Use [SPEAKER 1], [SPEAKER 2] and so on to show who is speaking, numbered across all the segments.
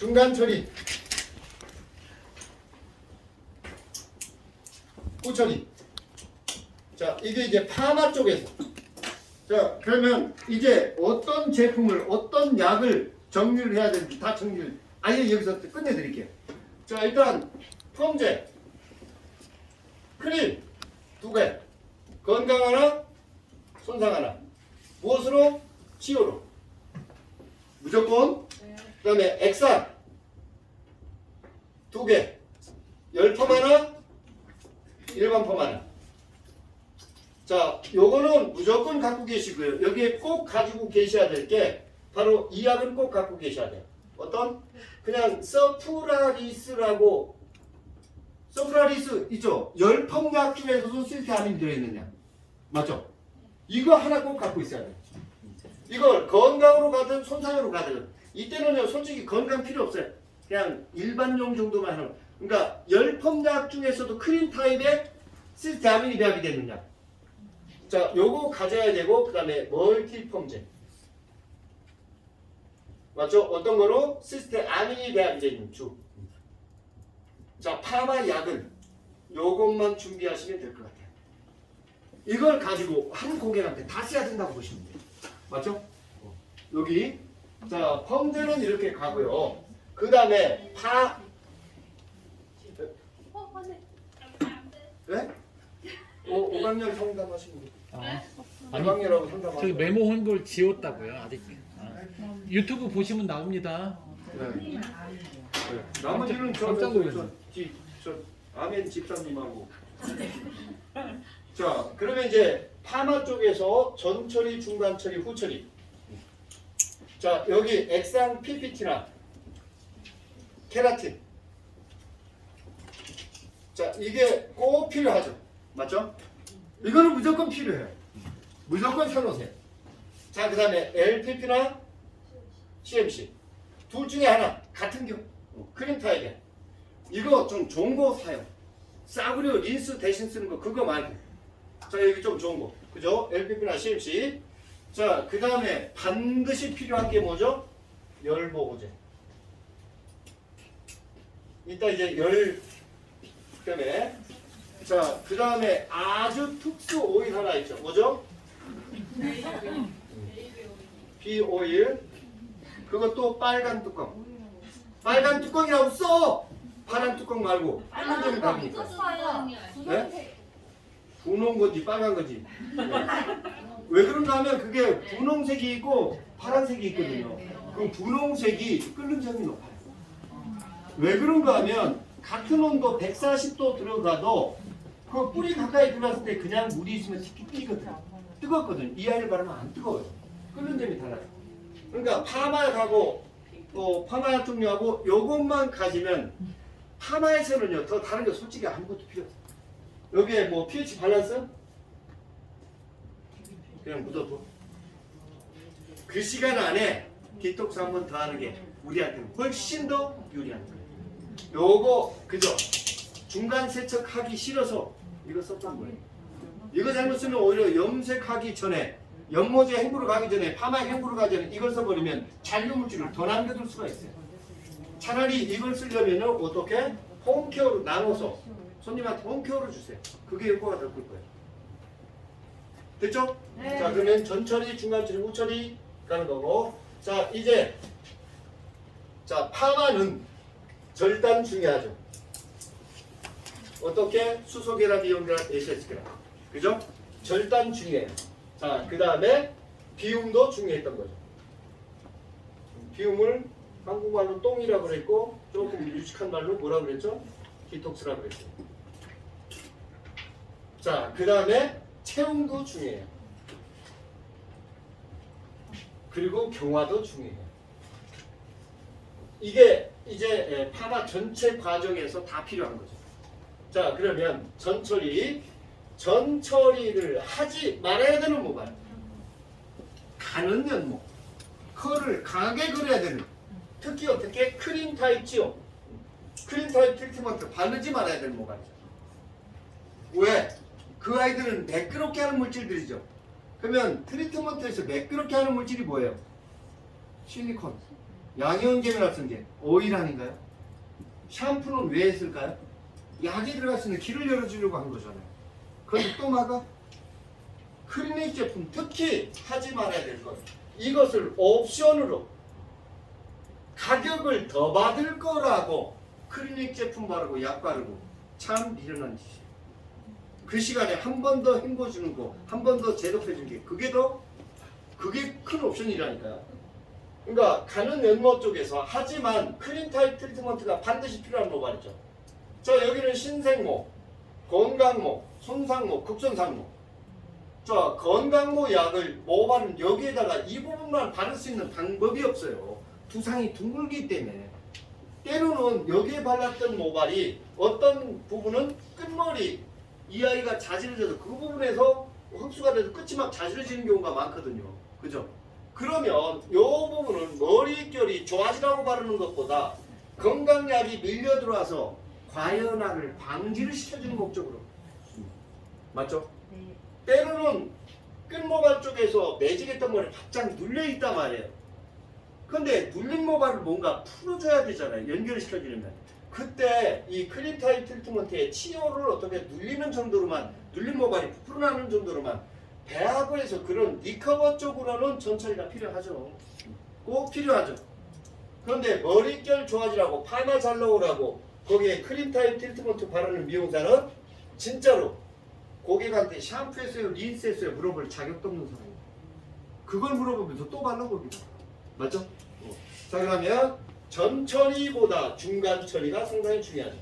[SPEAKER 1] 중간 처리, 후 처리. 자, 이게 이제 파마 쪽에서. 자, 그러면 이제 어떤 제품을, 어떤 약을 정리를 해야 되는지 다 정리를 아예 여기서 끝내드릴게요. 자, 일단 펌제, 크림 2개, 건강 하나, 손상 하나. 무엇으로? 치료로. 무조건. 그 다음에 액상 2개, 열펌 하나, 일반 펌 하나. 자, 요거는 무조건 갖고 계시고요. 여기에 꼭 가지고 계셔야 될 게 바로 이 약은 꼭 갖고 계셔야 돼요. 어떤? 그냥 서프라리스라고, 서프라리스 있죠? 열펌약 중에서도 실태암이 들어있는 약. 맞죠? 이거 하나 꼭 갖고 있어야 돼요. 이걸 건강으로 가든 손상으로 가든. 이때는요, 솔직히 건강 필요 없어요. 그냥 일반용 정도만 하는. 그러니까 열펌약 중에서도 크림 타입의 시스테아민이 배합이 되는 약. 자, 요거 가져야 되고, 그 다음에 멀티펌제. 맞죠? 어떤 거로? 시스테아민이 배합이 되는 주. 자, 파마 약은 요것만 준비하시면 될 것 같아요. 이걸 가지고 한 고객한테 다 써야 된다고 보시면 돼요. 맞죠? 여기. 자, 펌제는 이렇게 가고요. 그 다음에 네? 오강렬 상담하시는 분. 오강렬하고 상담하시는
[SPEAKER 2] 저기 메모한 걸 지웠다고요 아직. 유튜브 보시면 나옵니다.
[SPEAKER 1] 네. 나머지는
[SPEAKER 2] 깜짝 놀랐네.
[SPEAKER 1] 저 아멘 집사님하고. 자, 그러면 이제 파마 쪽에서 전처리, 중간처리, 후처리. 자, 여기 액상 PPT나 케라틴. 자, 이게 꼭 필요하죠. 맞죠? 이거는 무조건 필요해요. 무조건 사놓으세요. 자, 그 다음에 LPP나 CMC. 둘 중에 하나. 같은 경우. 크림 타입이야. 이거 좀 좋은 거 사요. 싸구려 린스 대신 쓰는 거 그거 말고. 자, 여기 좀 좋은 거. 그죠? LPP나 CMC. 자, 그 다음에 반드시 필요한 게 뭐죠? 열 보호제. 이따 이제 열 때문에. 자, 그 다음에 아주 특수 오일 하나 있죠. 뭐죠? 비오일. 그것도 빨간 뚜껑. 빨간 뚜껑이라고 써! 파란 뚜껑 말고. 빨간 점이 답이니까. 네? 분홍 거지, 빨간 거지. 왜 그런가 하면 그게 분홍색이 있고 파란색이 있거든요. 그 분홍색이 끓는 점이 높아요. 왜 그런가 하면 같은 온도 140도 들어가도 그 뿌리 가까이 들어갔을 때 그냥 물이 있으면 튀거든. 뜨겁거든. 이 아이를 바르면 안 뜨거워요. 끓는 점이 달라요. 그러니까 파마하고 또 파마 종류하고 요것만 가지면 파마에서는요 더 다른 게 솔직히 아무것도 필요 없어요. 여기에 뭐 pH 밸런스? 그냥 묻어둬. 그 시간 안에 디톡스 한번 더 하는 게 우리한테는 훨씬 더 유리한 거예요. 요거 그죠? 중간 세척하기 싫어서 이거 썼던 거예요. 이거 잘못 쓰면 오히려 염색하기 전에 연모제 행구로 가기 전에 파마 행구로 가기 전에 이걸 써버리면 잔류물질을 더 남겨둘 수가 있어요. 차라리 이걸 쓰려면 어떻게? 홈케어로 나눠서 손님한테 홈케어로 주세요. 그게 효과가 더 클 거예요. 됐죠?
[SPEAKER 3] 네.
[SPEAKER 1] 자, 그러면 전처리, 중간처리, 후처리 가는 거고. 자, 이제 자, 파마는 절단 중요하죠. 어떻게? 수소계라, 비용계라, ACS계라. 그죠? 절단 중요해요. 자, 그 다음에 비움도 중요했던 거죠. 비움을 한국말로 똥이라고 그랬고 조금 유식한 말로 뭐라고 그랬죠? 디톡스라고 그랬어요. 자, 그 다음에 체온도 중요해요. 그리고 경화도 중요해요. 이게 이제 파마 전체 과정에서 다 필요한 거죠. 자, 그러면 전처리를 하지 말아야 되는 모발. 가는 연모. 컬을 강하게 그려야 되는. 특히 어떻게? 크림 타입지요. 크림 타입 트리트먼트 바르지 말아야 되는 모발이죠. 왜? 그 아이들은 매끄럽게 하는 물질들이죠. 그러면 트리트먼트에서 매끄럽게 하는 물질이 뭐예요? 실리콘. 양형제미나 쓴 게 오일 아닌가요? 샴푸는 왜 했을까요? 약이 들어갔으니 길을 열어주려고 한 거잖아요. 그런데 또 막아? 클리닉 제품 특히 하지 말아야 될 것. 이것을 옵션으로 가격을 더 받을 거라고 클리닉 제품 바르고 약 바르고 참 미련한 짓이에요. 그 시간에 한 번 더 헹궈주는 거, 한 번 더 제독해주는 게 그게 큰 옵션이라니까요. 그러니까 가는 연모 쪽에서 하지만 클린 타입 트리트먼트가 반드시 필요한 모발이죠. 자, 여기는 신생모, 건강모, 손상모, 극손상모. 자, 건강모 약을 모발은 여기에다가 이 부분만 바를 수 있는 방법이 없어요. 두상이 둥글기 때문에. 때로는 여기에 발랐던 모발이 어떤 부분은 끝머리 이 아이가 자지러져서 그 부분에서 흡수가 돼서 끝이 막 자지러지는 경우가 많거든요. 그죠? 그러면 이 부분은 머릿결이 좋아지라고 바르는 것보다 건강약이 밀려 들어와서 과연화를 방지를 시켜주는 목적으로. 맞죠?
[SPEAKER 3] 네.
[SPEAKER 1] 때로는 끝모발 쪽에서 매직했던 머리 바짝 눌려있단 말이에요. 근데 눌린 모발을 뭔가 풀어줘야 되잖아요. 연결을 시켜주려면. 그때 이 클린 타입 트리트먼트의 치료를 어떻게 눌리는 정도로만, 눌린 모발이 풀어나는 정도로만 배합을 해서 그런 리커버 쪽으로는 전처리가 필요하죠. 꼭 필요하죠. 그런데 머릿결 좋아지라고 파마 잘 나오라고 거기에 클린 타입 트리트먼트 바르는 미용사는 진짜로 고객한테 샴푸했어요, 린스했어요 물어볼 자격도 없는 사람이에요. 그걸 물어보면서 또 발라봅니다. 맞죠? 자, 그러면 전처리보다 중간 처리가 상당히 중요하죠.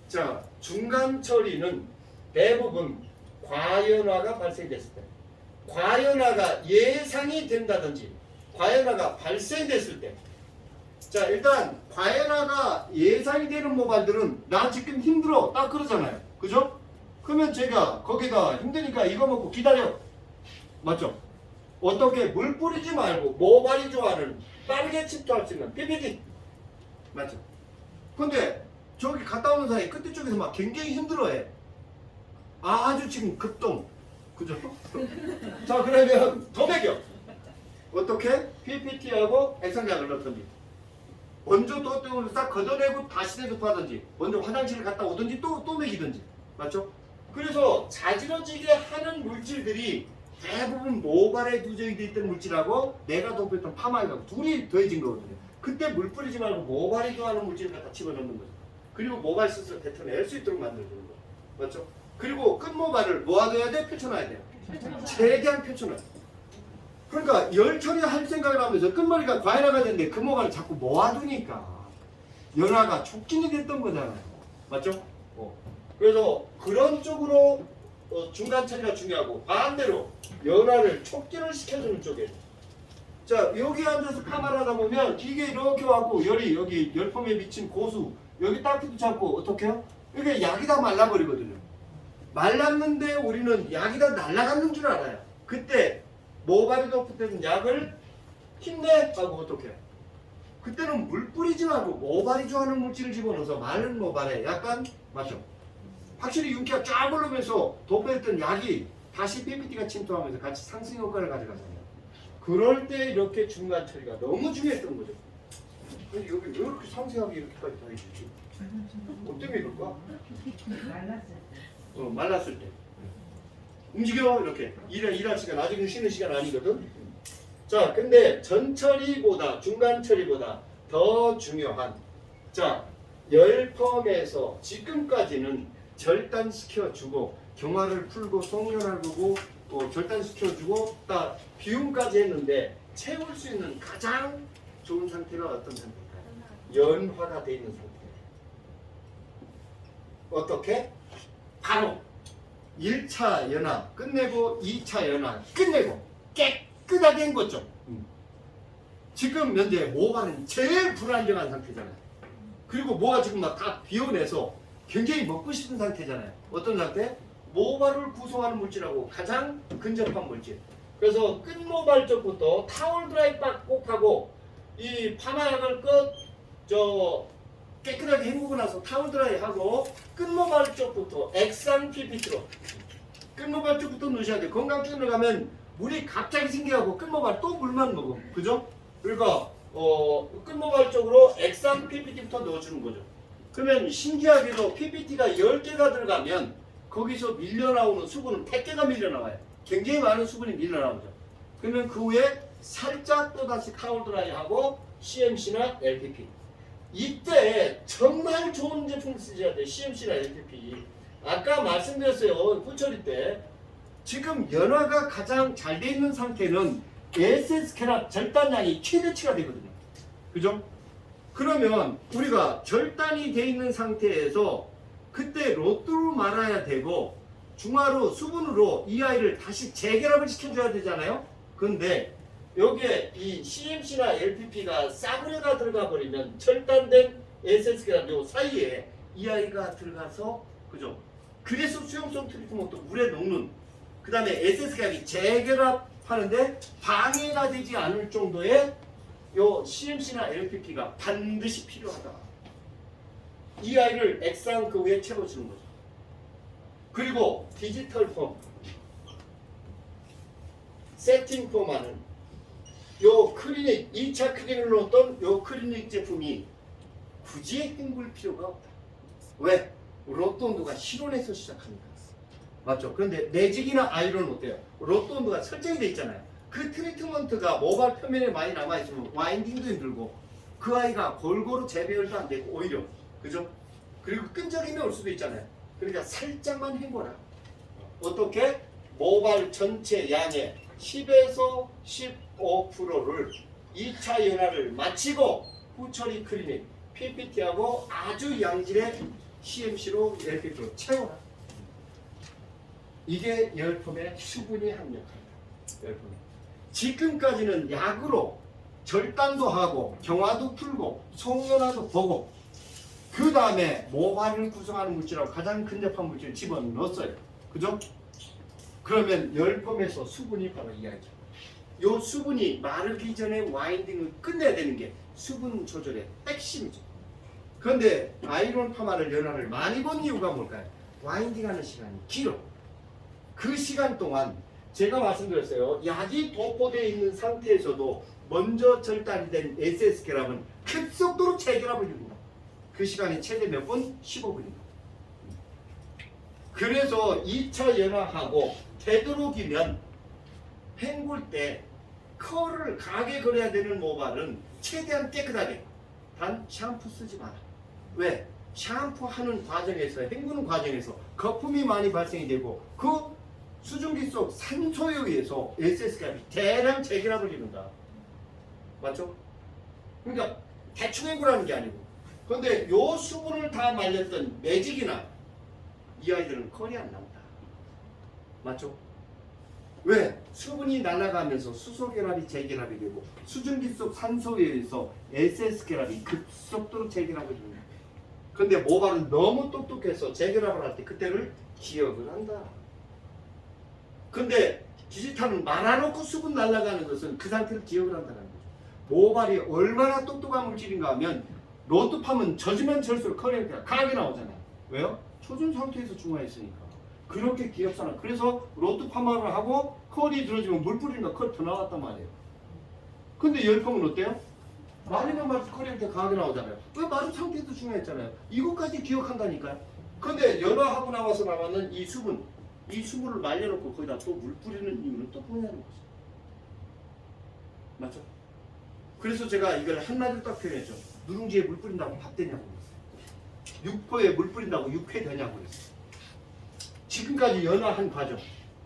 [SPEAKER 1] 자, 중간 처리는 대부분 과연화가 발생됐을 때, 과연화가 예상이 된다든지 과연화가 발생됐을 때. 자, 일단 과연화가 예상이 되는 모발들은 나 지금 힘들어 딱 그러잖아요. 그죠? 그러면 제가 거기다 힘드니까 이거 먹고 기다려. 맞죠? 어떻게 물 뿌리지 말고 모발이 좋아하는 빠르게 침투할 수 있는 PPT. 맞죠? 근데 저기 갔다 오는 사이 끝에 쪽에서 막 굉장히 힘들어해. 아주 지금 급동. 그죠? 자, 그러면 더 매겨. 어떻게? PPT하고 액상약을 넣던지, 먼저 또 똥을 싹 걷어내고 다시 대접하든지, 먼저 화장실을 갔다 오든지 또 먹이든지. 맞죠? 그래서 자지러지게 하는 물질들이 대부분 모발에 누적이 돼 있던 물질하고 내가 덮였던 파마하고 둘이 더해진 거거든요. 그때 물 뿌리지 말고 모발이 좋아하는 물질을 갖다 집어넣는 거죠. 그리고 모발 스스로 뱉어낼 수 있도록 만들어주는 거죠. 맞죠? 그리고 끝모발을 모아둬야 돼? 펼쳐놔야 돼요? 최대한 펼쳐놔요. 그러니까 열 처리할 생각을 하면서 끝머리가 과연화가 됐는데 그 모발을 자꾸 모아두니까 연화가 촉진이 됐던 거잖아요. 맞죠? 그래서 그런 쪽으로 중간 처리가 중요하고, 반대로 연화를 촉진을 시켜주는 쪽에. 자, 여기 앉아서 파마를 하다 보면 이게 이렇게 와고 열이 여기 열폼에 미친 고수 여기 딱지도 잡고 어떻게 해요? 이게 약이 다 말라버리거든요. 말랐는데 우리는 약이 다 날아가는 줄 알아요. 그때 모발이 덮였던 약을 힘내 하고 어떻게 해요? 그때는 물 뿌리지 말고 모발이 좋아하는 물질을 집어넣어서 마른 모발에 약간, 맞죠? 확실히 윤기가 쫙 올라오면서 덮여있던 약이 다시 PPT가 침투하면서 같이 상승 효과를 가져가잖아요. 그럴 때 이렇게 중간 처리가 너무 중요했던 거죠. 근데 여기 왜 이렇게 상세하게 이렇게까지 다 해주지? 어떻게 이럴까? 말랐을 때. 움직여 이렇게. 일할 시간, 아직은 쉬는 시간 아니거든. 자, 근데 전처리보다 중간 처리보다 더 중요한, 자, 열펌에서 지금까지는 절단시켜주고 경화를 풀고 송연을 보고 절단시켜주고 딱 비움까지 했는데 채울 수 있는 가장 좋은 상태가 어떤 상태일까요? 연화가 되어 있는 상태예요. 어떻게? 바로 1차 연화 끝내고 2차 연화 끝내고 깨끗하게 한 거죠. 지금 현재 모발은 제일 불안정한 상태잖아요. 그리고 뭐가 지금 막 다 비워내서 굉장히 먹고 싶은 상태잖아요. 어떤 상태? 모발을 구성하는 물질하고 가장 근접한 물질. 그래서 끝모발 쪽부터 타월 드라이 꼭 하고 이 파마약을 깨끗하게 헹구고 나서 타월 드라이 하고 끝모발 쪽부터 액상 PPT로 끝모발 쪽부터 넣으셔야 돼요. 건강 쪽으로 가면 물이 갑자기 생겨가고 끝모발 또 물만 먹어. 그죠? 그러니까 끝모발적으로 액상 PPT부터 넣어주는 거죠. 그러면 신기하게도 PPT가 10개가 들어가면 거기서 밀려나오는 수분은 100개가 밀려나와요. 굉장히 많은 수분이 밀려나오죠. 그러면 그 후에 살짝 또다시 카울드라이하고 CMC나 LPP. 이때 정말 좋은 제품을 쓰셔야 돼요. CMC나 LPP. 아까 말씀드렸어요. 후처리 때. 지금 연화가 가장 잘 돼 있는 상태는 SS 결합 절단량이 최대치가 되거든요. 그죠? 그러면 우리가 절단이 돼 있는 상태에서 그때 로또로 말아야 되고 중화로 수분으로 이 아이를 다시 재결합을 시켜줘야 되잖아요. 근데 여기에 이 CMC나 LPP가 싸구려가 들어가 버리면 절단된 SS 결합 요 사이에 이 아이가 들어가서 그죠? 그래서 수용성 트리트먼트 물에 녹는 그 다음에 SS 결합이 재결합하는데 방해가 되지 않을 정도의 요 CMC나 LPP가 반드시 필요하다. 이 아이를 액상 그 위에 채워주는 거죠. 그리고 디지털 폼, 세팅 폼하는 요 클리닉, 2차 클리닉을 넣었던 요 클리닉 제품이 굳이 헹굴 필요가 없다. 왜? 로또 온도가 실온에서 시작합니다. 맞죠? 그런데 내직이나 아이론은 어때요? 로또 온도가 설정이 돼 있잖아요. 그 트리트먼트가 모발 표면에 많이 남아있으면 와인딩도 힘들고 그 아이가 골고루 재배열도 안 되고 오히려 그죠? 그리고 끈적임이 올 수도 있잖아요. 그러니까 살짝만 헹궈라. 어떻게? 모발 전체 양의 10에서 15%를 2차 연화를 마치고 후처리 클리닉 PPT하고 아주 양질의 CMC로 LPP로 채워라. 이게 열품의 수분이 합력합니다. 열품. 지금까지는 약으로 절단도 하고 경화도 풀고 송연화도 보고 그 다음에 모발을 구성하는 물질하고 가장 근접한 물질을 집어넣었어요. 그죠? 그러면 열품에서 수분이 바로 이 아이죠. 요 수분이 마르기 전에 와인딩을 끝내야 되는 게 수분 조절의 핵심이죠. 그런데 아이론 파마를 연화를 많이 본 이유가 뭘까요? 와인딩하는 시간이 길어. 그 시간 동안 제가 말씀드렸어요. 약이 도포되어 있는 상태에서도 먼저 절단이 된 SS 결합은 급속도로 재결합을 이룹니다. 그 시간이 최대 몇 분? 15분입니다. 그래서 2차 연화하고 되도록이면 헹굴 때 컬을 강하게 그려야 되는 모발은 최대한 깨끗하게 단 샴푸 쓰지 마라. 왜? 샴푸하는 과정에서 헹구는 과정에서 거품이 많이 발생이 되고 그 수증기 속 산소에 의해서 SS가 대량 재결합을 이룬다. 맞죠? 그러니까 대충 헹구라는 게 아니고 그런데 요 수분을 다 말렸던 매직이나 이 아이들은 컬이 안 나온다. 맞죠? 왜? 수분이 날아가면서 수소 결합이 재결합이 되고 수증기 속 산소에 의해서 SS 결합이 급속도로 재결합을 이룬다. 그런데 모발은 너무 똑똑해서 재결합을 할 때 그때를 기억을 한다. 근데 디지털은 말아놓고 수분 날아가는 것은 그 상태를 기억을 한다는 거죠. 모발이 얼마나 똑똑한 물질인가 하면 로트팜은 젖으면 젖을수록 컬이 강하게 나오잖아요. 왜요? 초준 상태에서 중화했으니까. 그렇게 기억사나. 그래서 로트팜을 하고 컬이 들어지면 물 뿌리니까 컬 더 나왔단 말이에요. 근데 열펌은 어때요? 마르면 말수록 컬이 이렇게 강하게 나오잖아요. 왜 마른 상태에서 중화했잖아요. 이것까지 기억한다니까요. 근데 연화하고 나와서 남았는 이 수분을 말려놓고 거기다 또 물 뿌리는 이유는 또 뭐냐는 거죠. 맞죠? 그래서 제가 이걸 한마디로 딱 표현했죠. 누룽지에 물 뿌린다고 밥 되냐고 그랬어요. 육포에 물 뿌린다고 육회 되냐고 그랬어요. 지금까지 연화한 과정,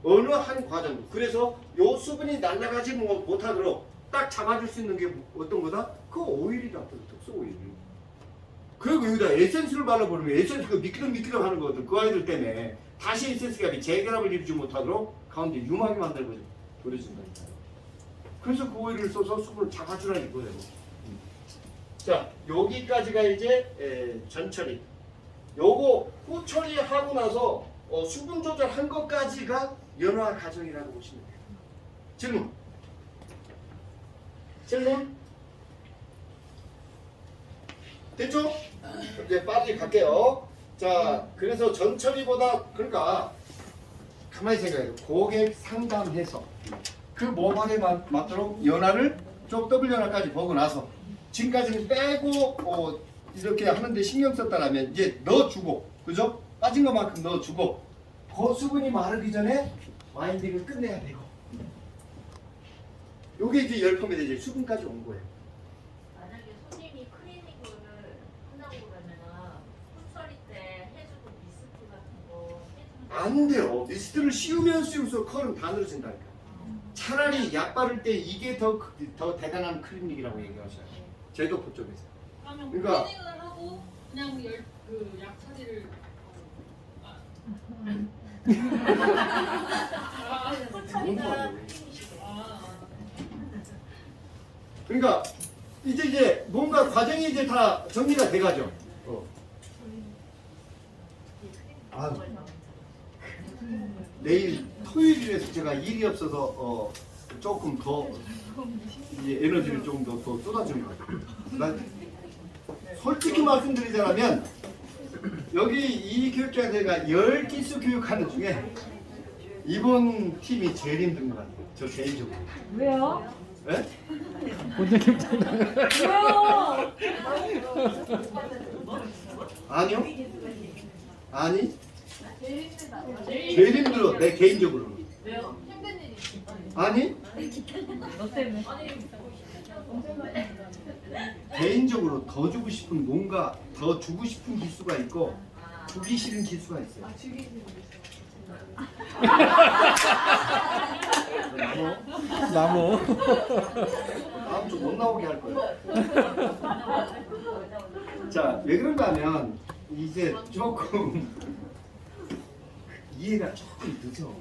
[SPEAKER 1] 어느 한 과정도. 그래서 요 수분이 날아가지 못하도록 딱 잡아줄 수 있는 게 어떤 거다? 그 오일이다. 특수 오일. 그리고 여기다 에센스를 발라버리면 에센스가 미끄덩미끄덩 하는 거거든. 그 아이들 때문에 다시 에센스가 재결합을 이루지 못하도록 가운데 유막이 만들어져 버려진다니까요. 그래서 그 오일을 써서 수분을 잡아주라 이거예요. 자, 여기까지가 이제 전처리. 요거 후처리하고 나서 수분 조절한 것까지가 연화 과정이라고 보시면 돼요. 질문? 됐죠? 이제 빠르게 갈게요. 자, 그래서 전처리보다 그러니까 가만히 생각해요. 고객 상담해서 그 모발에 맞도록 연화를 쪽 W 하나까지 보고 나서 지금까지는 빼고 이렇게 하는데 신경 썼다라면 이제 넣어주고, 그죠? 빠진 것만큼 넣어주고, 그 수분이 마르기 전에 와인딩을 끝내야 되고, 요게 이제 열품에 이제 수분까지 온 거예요.
[SPEAKER 3] 만약에 손님이 클리닉을 한다고 그러면은 풋처리 때 해주고 미스트 같은 거 해주면
[SPEAKER 1] 안 돼요. 미스트를 씌우면 씌울수록 컬은 다 늘어진다니까. 차라리 약 바를 때 이게 더 대단한 클리닉이라고 얘기하셔요. 제도포 쪽에서.
[SPEAKER 4] 그러면
[SPEAKER 1] 그러니까-
[SPEAKER 4] 클리닉을 하고 그냥 약 처리를
[SPEAKER 1] 뭔 말이에요?
[SPEAKER 4] 아,
[SPEAKER 1] 그러니까 이제 뭔가 과정이 이제 다 정리가 돼가죠. 내일 토요일이라서 제가 일이 없어서 조금 더 이제 에너지를 조금 더 쏟아주는 것 같아요. 난 솔직히 말씀드리자면 여기 이 교육자들과 10기수 교육하는 중에 이번 팀이 제일 힘든 것 같아요. 저 개인적으로.
[SPEAKER 5] 왜요?
[SPEAKER 1] 예?
[SPEAKER 5] 왜요?
[SPEAKER 1] 아니요? 아니? 제일 힘들어. 내 개인적으로.
[SPEAKER 3] 왜요? 힘든 일이
[SPEAKER 1] 아니?
[SPEAKER 5] 너 때문에.
[SPEAKER 1] 개인적으로 더 주고 싶은 뭔가 더 주고 싶은 기수가 있고 주기 싫은 기수가 있어요.
[SPEAKER 2] 나무.
[SPEAKER 1] 다음 주 못 나오게 할 거예요. 자, 왜 그런가 하면 이제 조금 이해가 조금 늦어.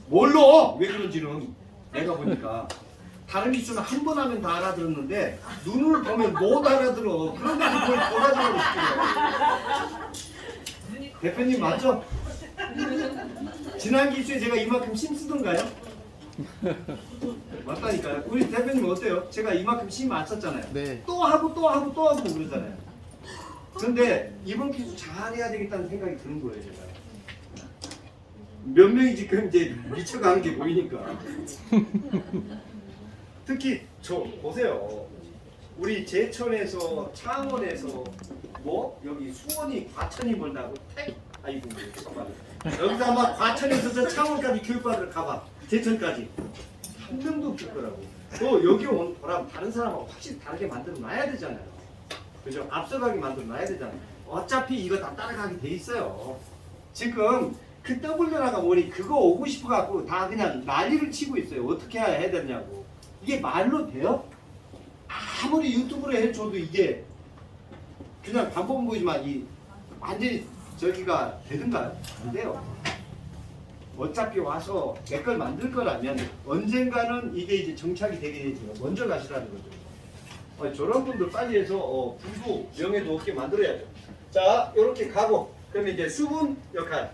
[SPEAKER 1] 뭘로? 왜 그런지는 내가 보니까 다른 기수는 한 번 하면 다 알아들었는데 눈을 보면 못 알아들어. 그런데 그걸 돌아주고 싶어요. 대표님 맞죠? 지난 기수에 제가 이만큼 힘쓰던가요? 맞다니까요. 우리 대표님 어때요? 제가 이만큼 힘 안 썼잖아요.
[SPEAKER 2] 네.
[SPEAKER 1] 또 하고 또 하고 또 하고 그러잖아요. 근데 이번 기수 잘해야 되겠다는 생각이 드는 거예요, 제가. 몇 명이 지금 이제 미쳐가는 게 보이니까. 특히 저 보세요. 우리 제천에서 창원에서 뭐 여기 수원이 과천이 멀다고 아이고 잠깐만. 여기서 아마 과천에서 저 창원까지 교육받으러 가봐. 제천까지 한 명도 없을 거라고. 또 여기 온 거랑 다른 사람하고 확실히 다르게 만들어 놔야 되잖아요. 그죠? 앞서가게 만들어 놔야 되잖아요. 어차피 이거 다 따라가게 돼 있어요. 지금 그 W나가 뭐니 그거 오고 싶어 갖고 다 그냥 난리를 치고 있어요. 어떻게 해야 되냐고. 이게 말로 돼요? 아무리 유튜브로 해줘도 이게 그냥 방법은 보이지만 이 완전히 저기가 되든가 안 돼요. 어차피 와서 내 걸 만들 거라면 언젠가는 이게 이제 정착이 되게 되지만 먼저 가시라는 거죠. 저런 분들 빨리 해서 부부 명예도 없게 만들어야죠. 자, 이렇게 가고 그러면 이제 수분 역할.